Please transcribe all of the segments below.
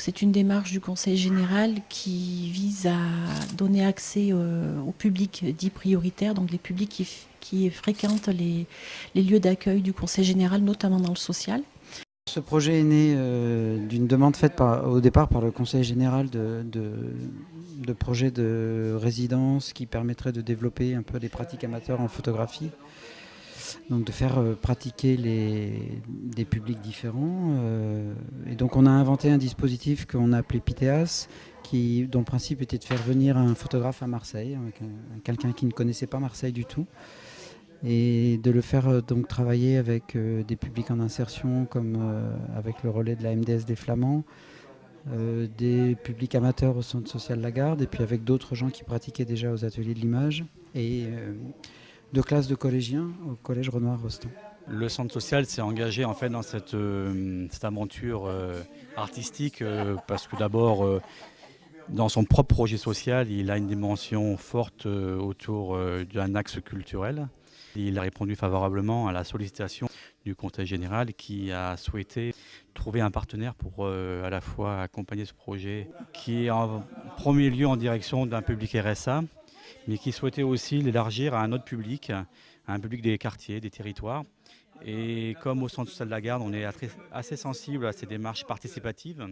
C'est une démarche du Conseil général qui vise à donner accès au public dit prioritaire, donc les publics qui fréquentent les lieux d'accueil du Conseil général, notamment dans le social. Ce projet est né d'une demande faite au départ par le Conseil général de projets de résidence qui permettraient de développer un peu les pratiques amateurs en photographie. Donc de faire pratiquer des publics différents. Et donc on a inventé un dispositif qu'on a appelé Pitéas, dont le principe était de faire venir un photographe à Marseille, quelqu'un qui ne connaissait pas Marseille du tout, et de le faire donc travailler avec des publics en insertion, comme avec le relais de la MDS des Flamands, des publics amateurs au centre social Lagarde, et puis avec d'autres gens qui pratiquaient déjà aux ateliers de l'image, et deux classes de collégiens au collège Renoir-Rostand. Le centre social s'est engagé en fait dans cette aventure artistique parce que d'abord, dans son propre projet social, il a une dimension forte autour d'un axe culturel. Il a répondu favorablement à la sollicitation du Conseil général qui a souhaité trouver un partenaire pour à la fois accompagner ce projet qui est en premier lieu en direction d'un public RSA, mais qui souhaitait aussi l'élargir à un autre public, à un public des quartiers, des territoires. Et comme au Centre social de la Garde, on est assez sensible à ces démarches participatives,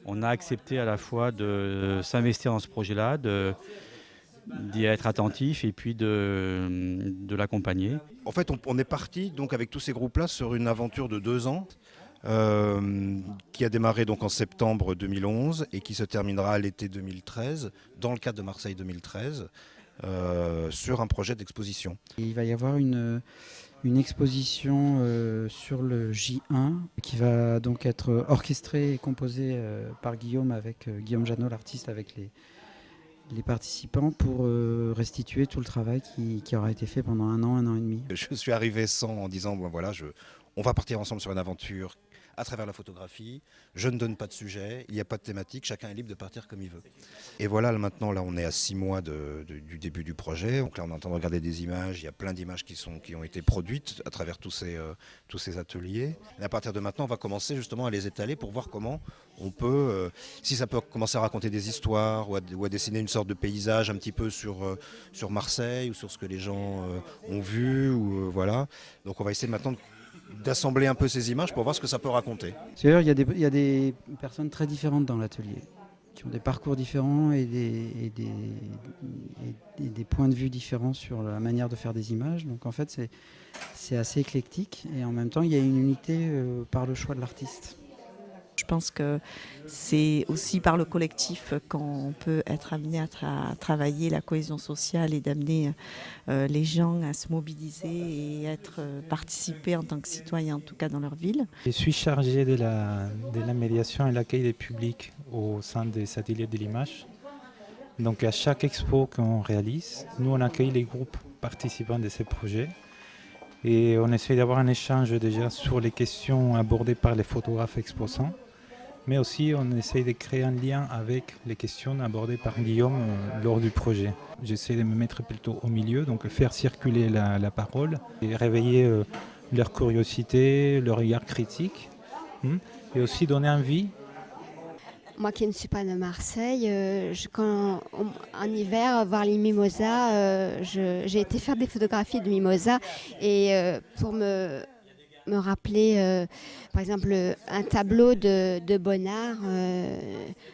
on a accepté à la fois de s'investir dans ce projet-là, d'y être attentif et puis de l'accompagner. En fait, on est parti donc avec tous ces groupes-là sur une aventure de 2 ans qui a démarré donc en septembre 2011 et qui se terminera à l'été 2013 dans le cadre de Marseille 2013 sur un projet d'exposition. Il va y avoir une exposition sur le J1 qui va donc être orchestrée et composée par Guillaume, avec Guillaume Janot, l'artiste, avec les participants, pour restituer tout le travail qui aura été fait pendant un an et demi. Je suis arrivé en disant bon, voilà, on va partir ensemble sur une aventure à travers la photographie. Je ne donne pas de sujet, il n'y a pas de thématique, chacun est libre de partir comme il veut. Et voilà, maintenant, là, on est à 6 mois du début du projet. Donc là, on est en train de regarder des images. Il y a plein d'images qui ont été produites à travers tous ces ateliers. Et à partir de maintenant, on va commencer justement à les étaler pour voir comment on peut, si ça peut commencer à raconter des histoires ou à dessiner une sorte de paysage un petit peu sur Marseille ou sur ce que les gens ont vu. Voilà. Donc on va essayer maintenant d'assembler un peu ces images pour voir ce que ça peut raconter. C'est-à-dire, il y a des personnes très différentes dans l'atelier, qui ont des parcours différents et des points de vue différents sur la manière de faire des images. Donc en fait, c'est assez éclectique, et en même temps, il y a une unité par le choix de l'artiste. Je pense que c'est aussi par le collectif qu'on peut être amené à travailler la cohésion sociale et d'amener les gens à se mobiliser et être participer en tant que citoyens, en tout cas dans leur ville. Je suis chargé de la médiation et l'accueil des publics au sein des ateliers de l'image. Donc à chaque expo qu'on réalise, nous on accueille les groupes participants de ces projets. Et on essaie d'avoir un échange déjà sur les questions abordées par les photographes exposants, mais aussi on essaie de créer un lien avec les questions abordées par Guillaume lors du projet. J'essaie de me mettre plutôt au milieu, donc faire circuler la parole et réveiller leur curiosité, leur regard critique, et aussi donner envie. Moi qui ne suis pas de Marseille, en hiver, voir les mimosas, j'ai été faire des photographies de mimosas, et pour me rappeler, par exemple, un tableau de Bonnard,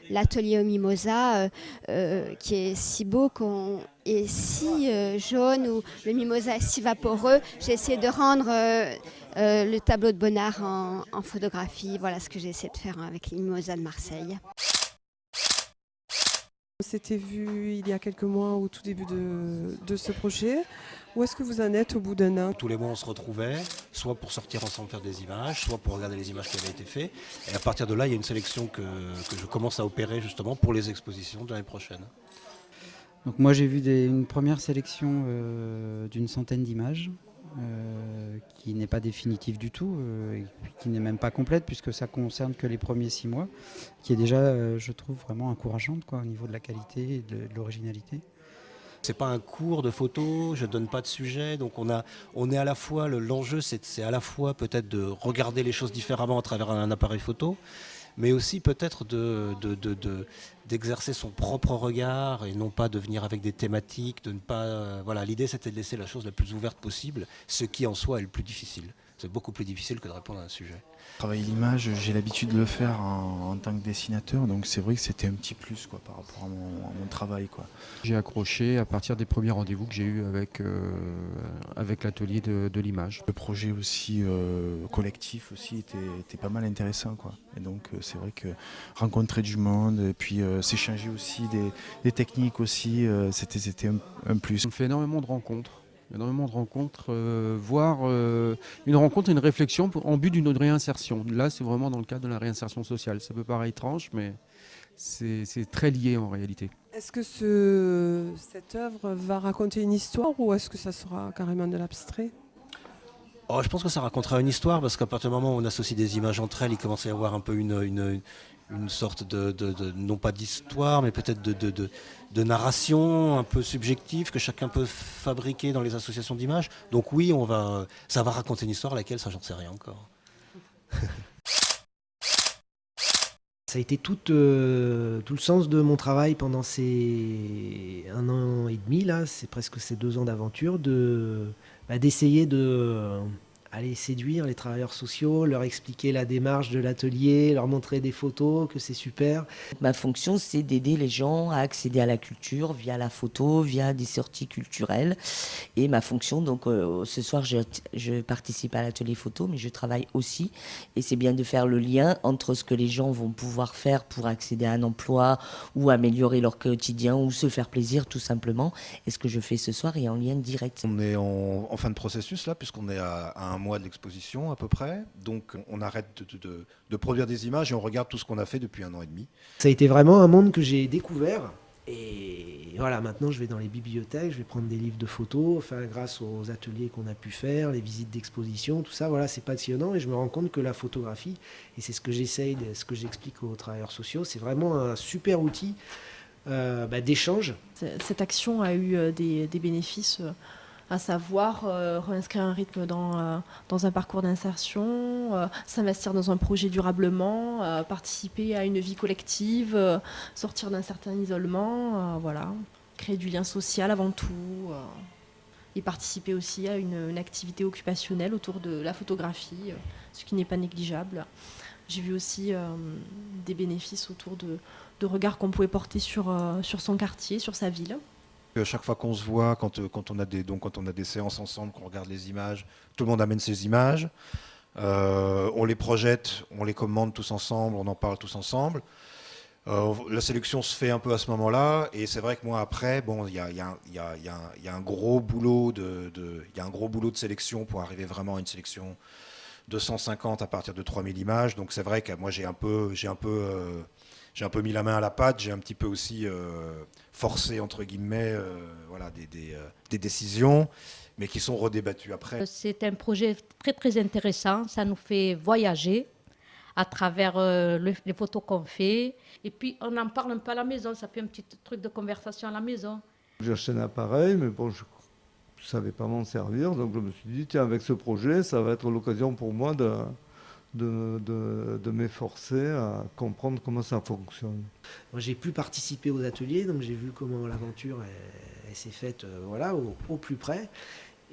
l'atelier aux mimosas, qui est si beau, et si jaune, où le mimosa est si vaporeux. J'ai essayé de rendre le tableau de Bonnard en photographie. Voilà ce que j'ai essayé de faire avec les mimosas de Marseille. C'était vu il y a quelques mois au tout début de ce projet. Où est-ce que vous en êtes au bout d'un an? Tous les mois on se retrouvait, soit pour sortir ensemble faire des images, soit pour regarder les images qui avaient été faites. Et à partir de là, il y a une sélection que je commence à opérer justement pour les expositions de l'année prochaine. Donc moi j'ai vu une première sélection d'une centaine d'images, qui n'est pas définitive du tout, et qui n'est même pas complète, puisque ça concerne que les premiers 6 mois, qui est déjà, je trouve, vraiment encourageante, au niveau de la qualité et de l'originalité. C'est pas un cours de photo, je donne pas de sujet, donc on est à la fois, l'enjeu c'est à la fois peut-être de regarder les choses différemment à travers un appareil photo, mais aussi peut-être d'exercer son propre regard et non pas de venir avec des thématiques, de ne pas... voilà, l'idée c'était de laisser la chose la plus ouverte possible, ce qui en soi est le plus difficile. C'est beaucoup plus difficile que de répondre à un sujet. Travailler l'image, j'ai l'habitude de le faire en tant que dessinateur, donc c'est vrai que c'était un petit plus quoi, par rapport à mon travail. J'ai accroché à partir des premiers rendez-vous que j'ai eus avec l'atelier de l'image. Le projet aussi collectif aussi était pas mal intéressant. Et donc c'est vrai que rencontrer du monde et puis s'échanger aussi des techniques aussi, c'était un plus. On fait énormément de rencontres. Voire une rencontre et une réflexion en but d'une réinsertion. Là, c'est vraiment dans le cadre de la réinsertion sociale. Ça peut paraître étrange, mais c'est très lié en réalité. Est-ce que cette œuvre va raconter une histoire ou est-ce que ça sera carrément de l'abstrait ? Oh, je pense que ça racontera une histoire parce qu'à partir du moment où on associe des images entre elles, il commence à y avoir un peu une sorte non pas d'histoire, mais peut-être de narration un peu subjective que chacun peut fabriquer dans les associations d'images. Donc oui, ça va raconter une histoire, laquelle, ça j'en sais rien encore. Ça a été tout le sens de mon travail pendant ces 1 an et demi, là, c'est presque ces 2 ans d'aventure, d'essayer de séduire les travailleurs sociaux, leur expliquer la démarche de l'atelier, leur montrer des photos, que c'est super. Ma fonction, c'est d'aider les gens à accéder à la culture via la photo, via des sorties culturelles. Et ma fonction, donc ce soir, je participe à l'atelier photo, mais je travaille aussi. Et c'est bien de faire le lien entre ce que les gens vont pouvoir faire pour accéder à un emploi ou améliorer leur quotidien ou se faire plaisir tout simplement. Et ce que je fais ce soir est en lien direct. On est en fin de processus là, puisqu'on est à 1 mois de l'exposition à peu près. Donc on arrête de produire des images et on regarde tout ce qu'on a fait depuis 1 an et demi. Ça a été vraiment un monde que j'ai découvert. Et voilà, maintenant je vais dans les bibliothèques, je vais prendre des livres de photos, grâce aux ateliers qu'on a pu faire, les visites d'exposition, tout ça, voilà, c'est passionnant et je me rends compte que la photographie, et c'est ce que ce que j'explique aux travailleurs sociaux, c'est vraiment un super outil d'échange. Cette action a eu des bénéfices, à savoir réinscrire un rythme dans un parcours d'insertion, s'investir dans un projet durablement, participer à une vie collective, sortir d'un certain isolement, voilà, créer du lien social avant tout, et participer aussi à une activité occupationnelle autour de la photographie, ce qui n'est pas négligeable. J'ai vu aussi des bénéfices autour de regards qu'on pouvait porter sur son quartier, sur sa ville. Chaque fois qu'on se voit, quand on a des séances ensemble, qu'on regarde les images, tout le monde amène ses images, on les projette, on les commande tous ensemble, on en parle tous ensemble. La sélection se fait un peu à ce moment-là, et c'est vrai que moi après, il y a un gros boulot de sélection pour arriver vraiment à une sélection de 150 à partir de 3000 images. Donc c'est vrai que moi j'ai un peu mis la main à la pâte, j'ai un petit peu aussi forcé, entre guillemets, des décisions, mais qui sont redébattues après. C'est un projet très très intéressant, ça nous fait voyager à travers les photos qu'on fait, et puis on en parle un peu à la maison, ça fait un petit truc de conversation à la maison. J'ai acheté un appareil, mais bon, je ne savais pas m'en servir, donc je me suis dit, tiens, avec ce projet, ça va être l'occasion pour moi de m'efforcer à comprendre comment ça fonctionne. Moi, j'ai pu participer aux ateliers, donc j'ai vu comment l'aventure elle s'est faite au plus près.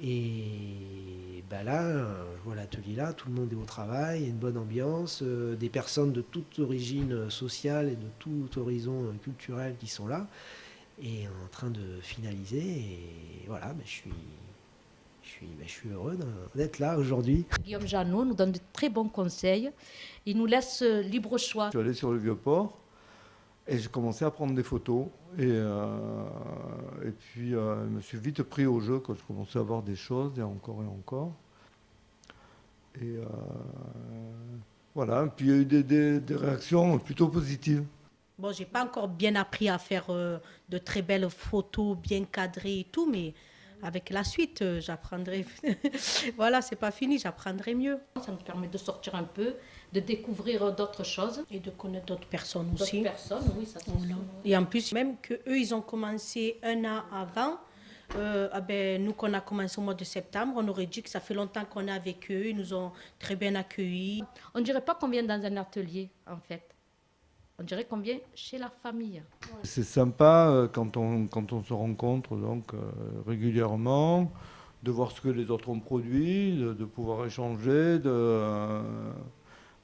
Et là, je vois l'atelier là, tout le monde est au travail, il y a une bonne ambiance, des personnes de toute origine sociale et de tout horizon culturel qui sont là, et en train de finaliser. Et voilà, je suis heureux d'être là aujourd'hui. Guillaume Janot nous donne de très bons conseils. Il nous laisse libre choix. Je suis allé sur le Vieux-Port et j'ai commencé à prendre des photos. Et puis, je me suis vite pris au jeu quand je commençais à voir des choses, et encore et encore. Et voilà, puis il y a eu des réactions plutôt positives. Bon, j'ai pas encore bien appris à faire de très belles photos bien cadrées et tout, mais avec la suite, j'apprendrai. Voilà, c'est pas fini, j'apprendrai mieux. Ça nous permet de sortir un peu, de découvrir d'autres choses. Et de connaître d'autres personnes aussi. D'autres personnes, oui, ça c'est sûr. Et en plus, même qu'eux, ils ont commencé 1 an avant, nous, qu'on a commencé au mois de septembre, on aurait dit que ça fait longtemps qu'on est avec eux, ils nous ont très bien accueillis. On ne dirait pas qu'on vient dans un atelier, en fait. On dirait qu'on vient chez la famille. C'est sympa quand on se rencontre donc, régulièrement, de voir ce que les autres ont produit, de pouvoir échanger, de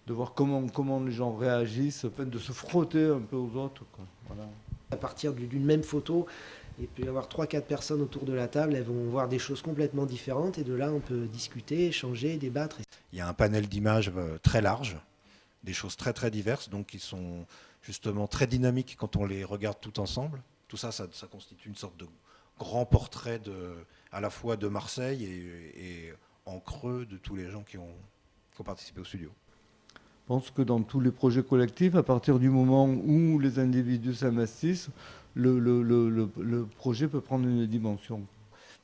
voir comment les gens réagissent, enfin, de se frotter un peu aux autres, quoi. Voilà. À partir d'une même photo, il peut y avoir 3-4 personnes autour de la table, elles vont voir des choses complètement différentes et de là on peut discuter, échanger, débattre. Il y a un panel d'images très large, des choses très très diverses, donc qui sont justement très dynamiques quand on les regarde tout ensemble. Tout ça, ça constitue une sorte de grand portrait à la fois de Marseille et en creux de tous les gens qui ont participé au studio. Je pense que dans tous les projets collectifs, à partir du moment où les individus s'investissent, le projet peut prendre une dimension.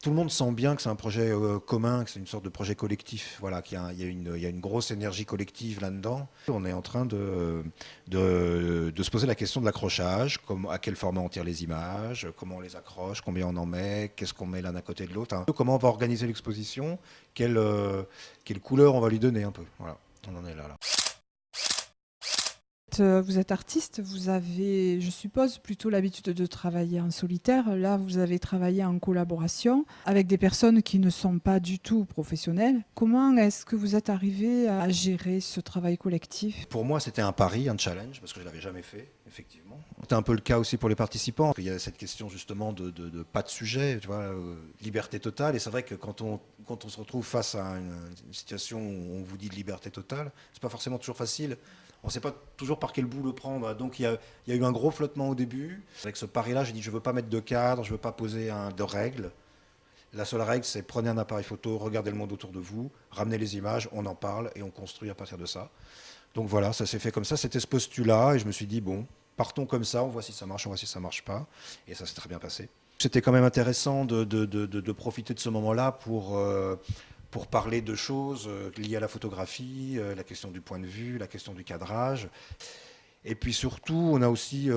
Tout le monde sent bien que c'est un projet commun, que c'est une sorte de projet collectif. Voilà, il y a une grosse énergie collective là-dedans. On est en train de se poser la question de l'accrochage, à quel format on tire les images, comment on les accroche, combien on en met, qu'est-ce qu'on met l'un à côté de l'autre, hein. Comment on va organiser l'exposition, quelle couleur on va lui donner un peu. Voilà, on en est là. Vous êtes artiste, vous avez, je suppose, plutôt l'habitude de travailler en solitaire. Là, vous avez travaillé en collaboration avec des personnes qui ne sont pas du tout professionnelles. Comment est-ce que vous êtes arrivé à gérer ce travail collectif? Pour moi, c'était un pari, un challenge, parce que je ne l'avais jamais fait, effectivement. C'était un peu le cas aussi pour les participants. Il y a cette question justement de pas de sujet, tu vois, liberté totale. Et c'est vrai que quand on se retrouve face à une situation où on vous dit de liberté totale, c'est pas forcément toujours facile. On ne sait pas toujours par quel bout le prendre. Donc il y a eu un gros flottement au début. Avec ce pari-là, j'ai dit je ne veux pas mettre de cadre, je ne veux pas poser de règles. La seule règle, c'est prenez un appareil photo, regardez le monde autour de vous, ramenez les images, on en parle et on construit à partir de ça. Donc voilà, ça s'est fait comme ça. C'était ce postulat et je me suis dit bon, partons comme ça, on voit si ça marche, on voit si ça ne marche pas. Et ça s'est très bien passé. C'était quand même intéressant de profiter de ce moment-là pour parler de choses liées à la photographie, la question du point de vue, la question du cadrage. Et puis surtout, on a aussi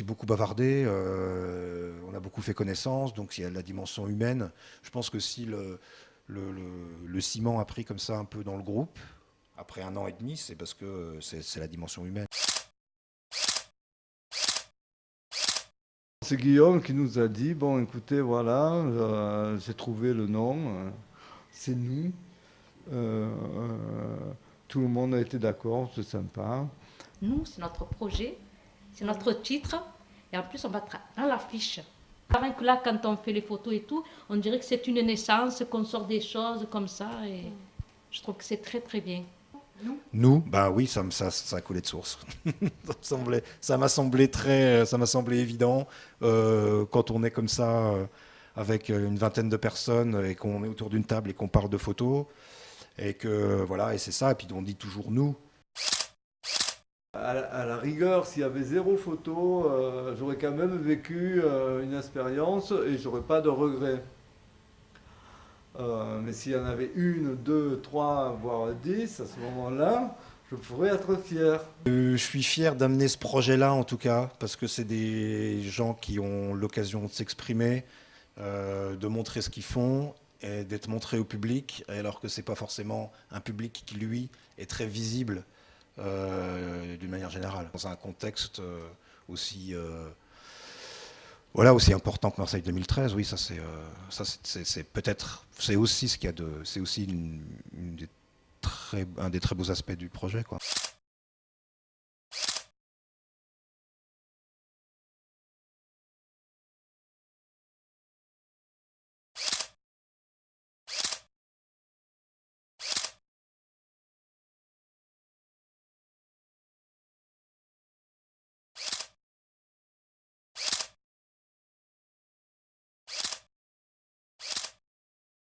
beaucoup bavardé, on a beaucoup fait connaissance, donc il y a la dimension humaine. Je pense que si le ciment a pris comme ça un peu dans le groupe, après 1 an et demi, c'est parce que c'est la dimension humaine. C'est Guillaume qui nous a dit, bon écoutez, voilà, j'ai trouvé le nom. C'est nous. Tout le monde a été d'accord, c'est sympa. Nous, c'est notre projet, c'est notre titre, et en plus on va être dans l'affiche. Rien que là, quand on fait les photos et tout, on dirait que c'est une naissance, qu'on sort des choses comme ça, et je trouve que c'est très très bien. Nous, bah oui, ça a coulé de source. ça m'a semblé évident quand on est comme ça. Avec une vingtaine de personnes et qu'on est autour d'une table et qu'on parle de photos et que voilà, et c'est ça, et puis on dit toujours nous. À la rigueur, s'il y avait 0 photo, j'aurais quand même vécu une expérience et j'aurais pas de regrets. Mais s'il y en avait 1, 2, 3, voire 10, à ce moment-là, je pourrais être fier. Je suis fier d'amener ce projet-là en tout cas, parce que c'est des gens qui ont l'occasion de s'exprimer, de montrer ce qu'ils font et d'être montrés au public, alors que ce n'est pas forcément un public qui, lui, est très visible d'une manière générale. Dans un contexte aussi important que Marseille 2013, oui, c'est aussi ce qu'il y a un des très beaux aspects du projet, quoi.